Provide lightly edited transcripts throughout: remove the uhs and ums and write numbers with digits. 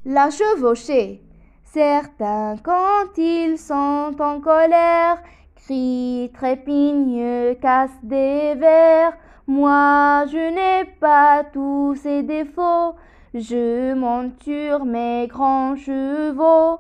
La chevauchée. Certains, quand ils sont en colère, crient, trépignent, cassent des verres. Moi, je n'ai pas tous ces défauts. Je monte sur mes grands chevaux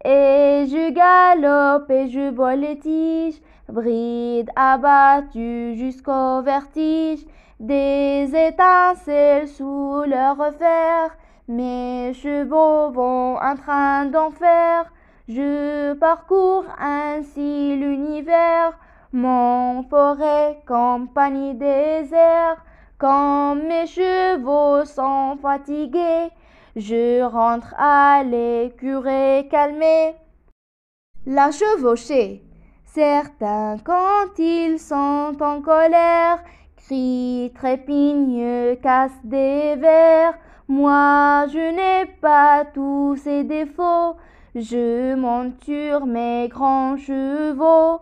et je galope et je vole les tiges, bride abattue jusqu'au vertige, des étincelles sous leur fer. Mes chevaux vont en train d'enfer. Je parcours ainsi l'univers, mon forêt, compagnie désert. Quand mes chevaux sont fatigués, je rentre à l'écurie calmée. La chevauchée. Certains, quand ils sont en colère, crient, trépignent, cassent des verres. Moi, je n'ai pas tous ces défauts. Je monte sur mes grands chevaux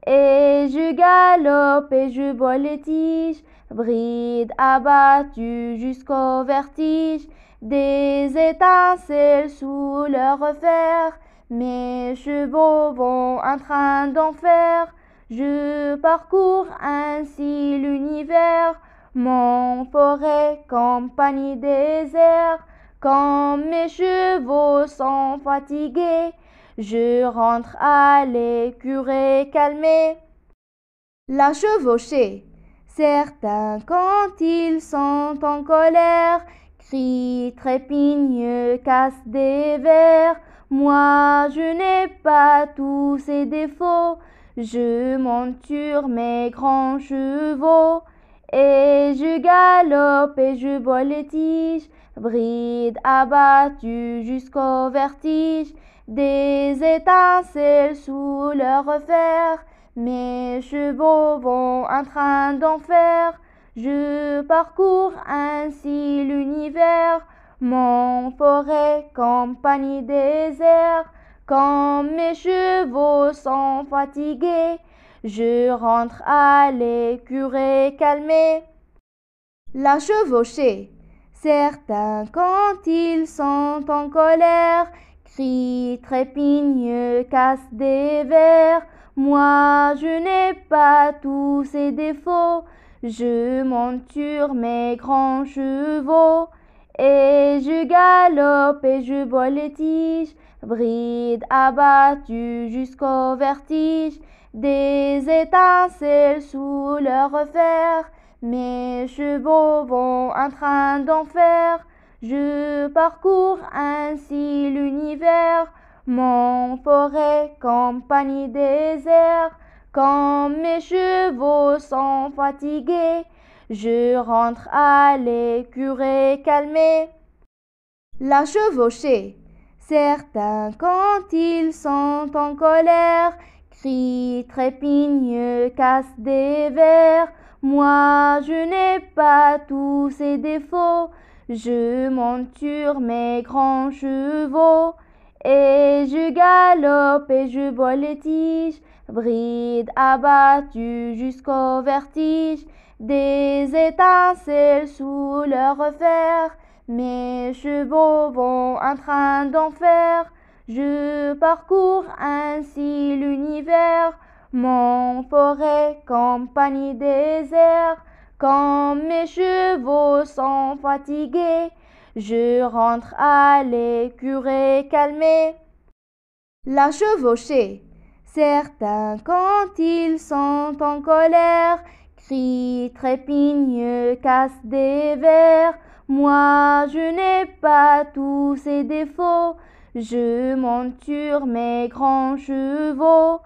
et je galope et je vole les tiges, bride abattue jusqu'au vertige, des étincelles sous leur fer. Mes chevaux vont en train d'enfer. Je parcours ainsi l'univers, mon forêt, compagnie désert. Quand mes chevaux sont fatigués, je rentre à l'écurie calmée. La chevauchée. Certains, quand ils sont en colère, crient, trépignent, cassent des verres. Moi, je n'ai pas tous ces défauts. Je monte sur mes grands chevaux et je galope et je vole les tiges, bride abattue jusqu'au vertige, des étincelles sous leur fer. Mes chevaux vont en train d'enfer. Je parcours ainsi l'univers, mon forêt, compagnie désert. Quand mes chevaux sont fatigués, je rentre à l'écurie calmée. La chevauchée. Certains, quand ils sont en colère, crient, trépignent, cassent des verres. Moi, je n'ai pas tous ces défauts. Je monte sur mes grands chevaux et je galope et je vole les tiges, bride abattue jusqu'au vertige, des étincelles sous leur fer. Mes chevaux vont en train d'enfer. Je parcours ainsi l'univers, mon forêt, compagnie désert. Quand mes chevaux sont fatigués, je rentre à l'écurie calmée. La chevauchée. Certains, quand ils sont en colère, crient, trépignent, cassent des verres. Moi, je n'ai pas tous ces défauts. Je monte sur mes grands chevaux et je galope et je vole les tiges, bride abattue jusqu'au vertige, des étincelles sous leur fer. Mes chevaux vont en train d'enfer. Je parcours ainsi l'univers, mon forêt, compagnie désert. Quand mes chevaux sont fatigués, je rentre à l'écurie calmée. La chevauchée. Certains, quand ils sont en colère, crient, trépignent, cassent des verres. Moi, je n'ai pas tous ces défauts. Je monte sur mes grands chevaux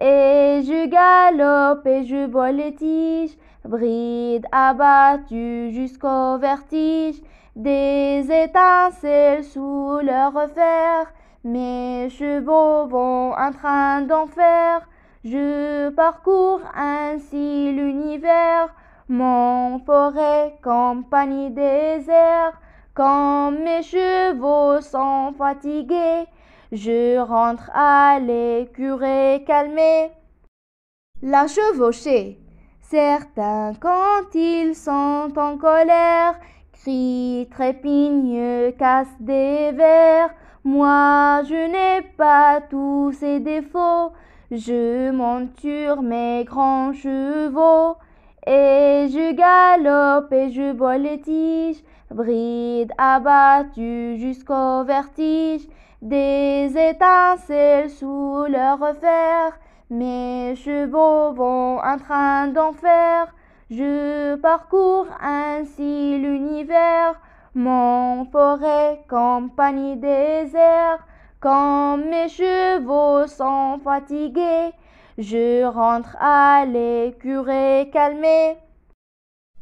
et je galope et je vole les tiges, bride abattue jusqu'au vertige, des étincelles sous leur fer. Mes chevaux vont en train d'enfer. Je parcours ainsi l'univers, mon forêt, compagnie désert. Quand mes chevaux sont fatigués, je rentre à l'écurie calmée. La chevauchée. Certains, quand ils sont en colère, crient, trépignent, cassent des verres. Moi, je n'ai pas tous ces défauts. Je monte sur mes grands chevaux et je galope et je voltige, bride abattue jusqu'au vertige, des étincelles sous leur fer. Mes chevaux vont en train d'enfer. Je parcours ainsi l'univers, mon forêt, compagnie désert. Quand mes chevaux sont fatigués, je rentre à l'écurie calmée.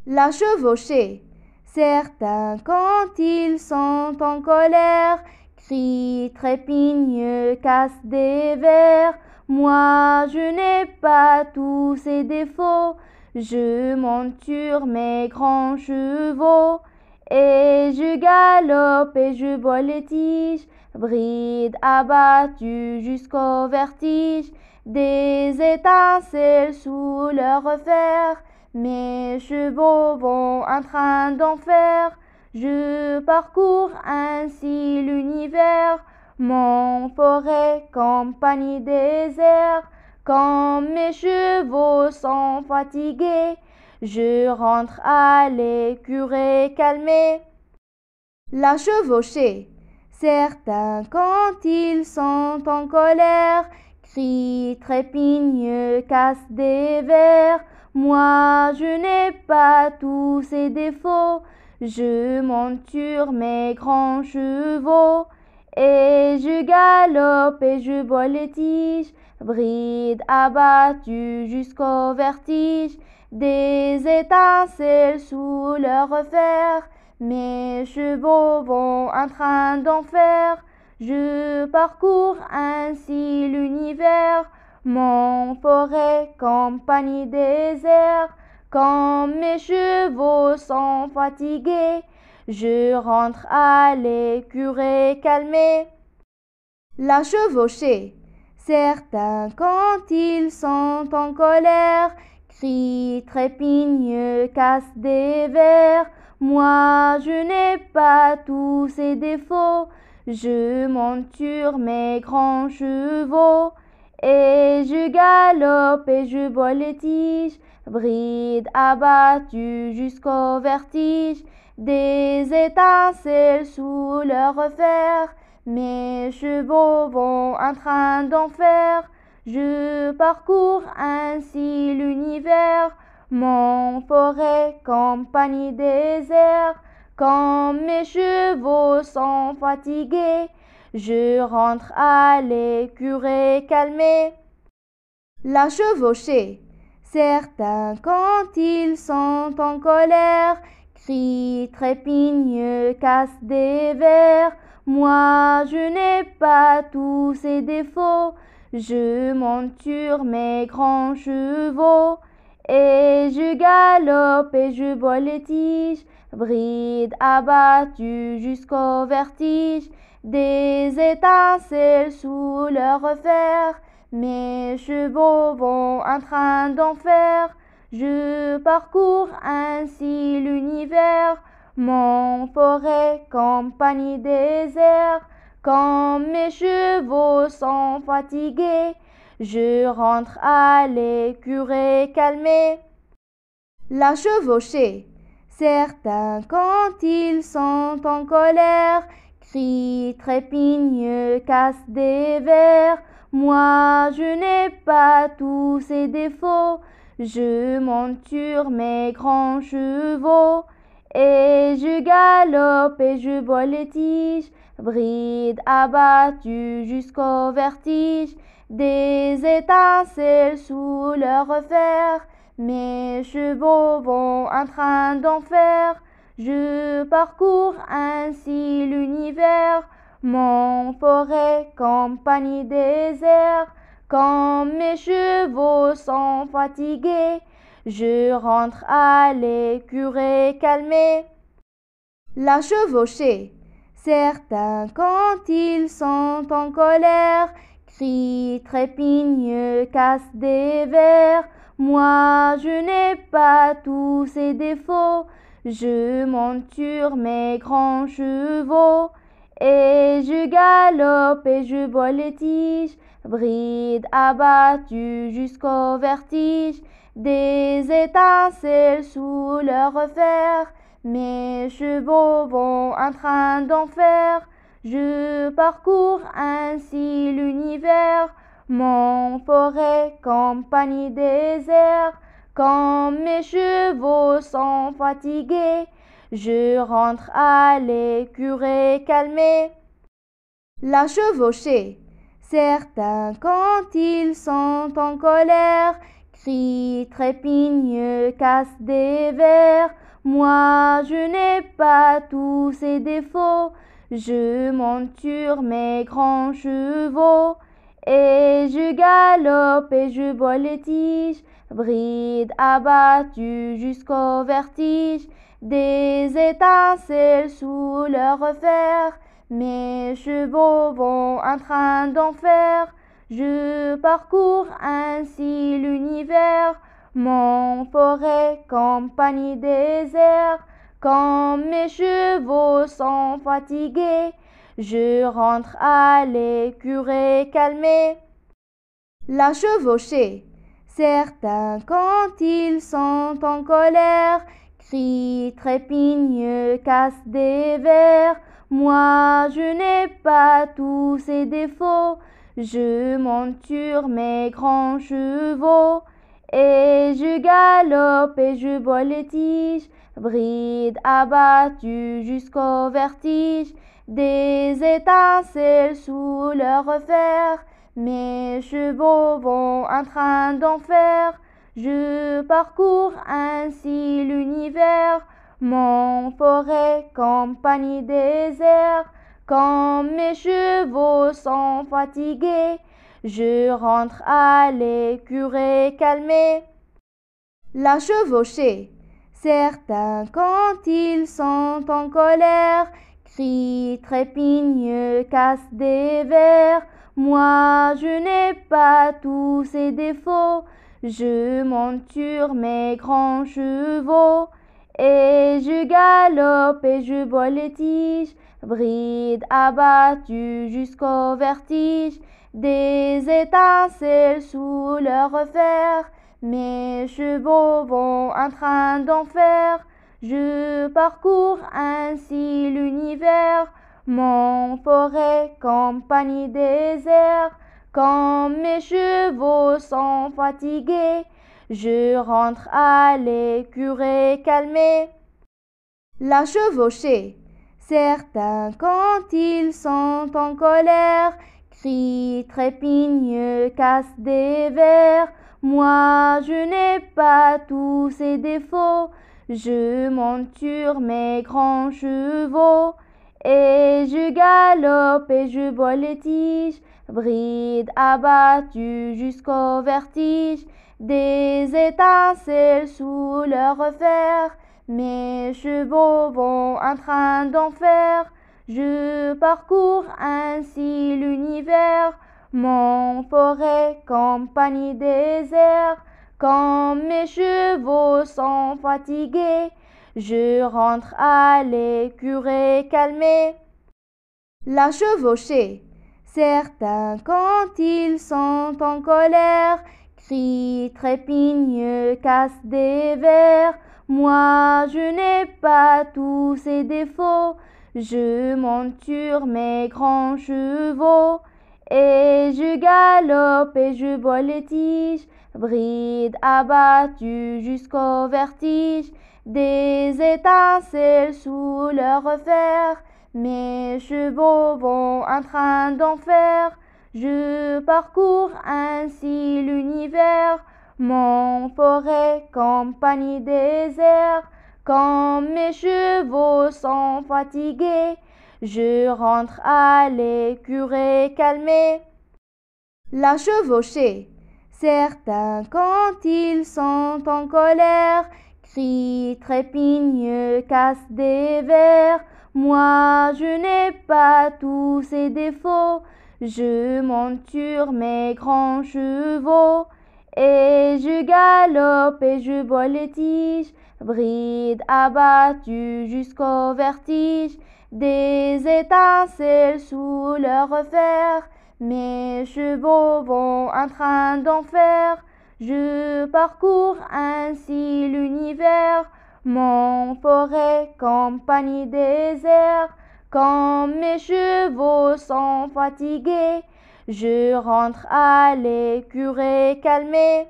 La chevauchée. Certains, quand ils sont en colère, crient, trépignent, cassent des verres. Moi, je n'ai pas tous ces défauts. Je monte sur mes grands chevaux et je galope et je voltige, bride abattue jusqu'au vertige, des étincelles sous leur fer. Mes chevaux vont en train d'enfer. Je parcours ainsi l'univers, mon forêt, compagnie désert. Quand mes chevaux sont fatigués, je rentre à l'écurie calmée. La chevauchée. Certains, quand ils sont en colère, crient, trépignent, cassent des verres. Moi, je n'ai pas tous ces défauts. Je monte sur mes grands chevaux et je galope et je voltige, bride abattue jusqu'au vertige, des étincelles sous leur fer. Mes chevaux vont en train d'enfer. Je parcours ainsi l'univers, mon forêt, compagnie désert. Quand mes chevaux sont fatigués, je rentre à l'écurie calmée. La chevauchée. Certains, quand ils sont en colère, crient, trépignent, cassent des verres. Moi, je n'ai pas tous ces défauts. Je monte sur mes grands chevaux et je galope et je voltige, bride abattue jusqu'au vertige, des étincelles sous leur fer. Mes chevaux vont en train d'enfer. Je parcours ainsi l'univers, mon forêt, compagnie désert. Quand mes chevaux sont fatigués, je rentre à l'écurie calmée. La chevauchée. Certains, quand ils sont en colère, crient, trépignent, cassent des verres. Moi, je n'ai pas tous ces défauts. Je monte sur mes grands chevaux et je galope et je voltige, bride abattue jusqu'au vertige, des étincelles sous leur fer. Mes chevaux vont en train d'enfer. Je parcours ainsi l'univers, mon forêt, compagnie désert. Quand mes chevaux sont fatigués, je rentre à l'écurie calmée. La chevauchée. Certains, quand ils sont en colère, crient, trépignent, cassent des verres. Moi, je n'ai pas tous ces défauts. Je monte sur mes grands chevaux et je galope et je voltige, bride abattue jusqu'au vertige, des étincelles sous leur fer. Mes chevaux vont en train d'enfer. Je parcours ainsi l'univers, mon forêt, compagnie désert. Quand mes chevaux sont fatigués, je rentre à l'écurie calmée. La chevauchée. Certains, quand ils sont en colère, crient, trépignent, cassent des verres. Moi, je n'ai pas tous ces défauts. Je monte sur mes grands chevaux et je galope et je voltige, bride abattue jusqu'au vertige, des étincelles sous leur fer, mes chevaux vont en train d'enfer. Je parcours ainsi l'univers, mon forêt, compagnie désert. Quand mes chevaux sont fatigués, je rentre à l'écurie calmée. La chevauchée. Certains, quand ils sont en colère, crient, trépignent, cassent des verres. Moi, je n'ai pas tous ces défauts. Je monte sur mes grands chevaux et je galope et je voltige, bride abattue jusqu'au vertige, des étincelles sous leur fer. Mes chevaux vont en train d'enfer. Je parcours ainsi l'univers, mon forêt, compagnie désert. Quand mes chevaux sont fatigués, je rentre à l'écurie calmée. La chevauchée. Certains, quand ils sont en colère, crient, trépignent, cassent des verres. Moi, je n'ai pas tous ces défauts. Je monte sur mes grands chevaux et je galope et je voltige, bride abattue jusqu'au vertige, des étincelles sous leur fer. Mes chevaux vont en train d'enfer. Je parcours ainsi l'univers, mon forêt, compagnie désert. Quand mes chevaux sont fatigués, je rentre à l'écurie calmée. La chevauchée. Certains, quand ils sont en colère, crient, trépignent, cassent des verres. Moi, je n'ai pas tous ces défauts. Je monte sur mes grands chevaux et je galope et je voltige, bride abattue jusqu'au vertige, des étincelles sous leur fer. Mes chevaux vont en train d'enfer. Je parcours ainsi l'univers, mon forêt, compagnie désert. Quand mes chevaux sont fatigués, je rentre à l'écurie calmée. La chevauchée. Certains, quand ils sont en colère, crient, trépignent, cassent des verres. Moi, je n'ai pas tous ces défauts. Je monte sur mes grands chevaux et je galope et je voltige, bride abattue jusqu'au vertige, des étincelles sous leur fer. Mes chevaux vont en train d'enfer. Je parcours ainsi l'univers, mon forêt, compagnie désert. Quand mes chevaux sont fatigués, je rentre à l'écurie calmée. La chevauchée. Certains, quand ils sont en colère, crient, trépignent, cassent des verres. Moi, je n'ai pas tous ces défauts. Je monte sur mes grands chevaux et je galope et je voltige, bride abattue jusqu'au vertige, des étincelles sous leur fer. Mes chevaux vont en train d'enfer. Je parcours ainsi l'univers, mon forêt, compagnie désert. Quand mes chevaux sont fatigués, je rentre à l'écurie calmée. La chevauchée. Certains, quand ils sont en colère, crient, trépignent, cassent des verres. Moi, je n'ai pas tous ces défauts. Je monte sur mes grands chevaux et je galope et je voltige, bride abattue jusqu'au vertige, des étincelles sous leur fer. Mes chevaux vont un train d'enfer. Je parcours ainsi l'univers, mon forêt, campagne, désert. Quand mes chevaux sont fatigués, je rentre à l'écurie calmée.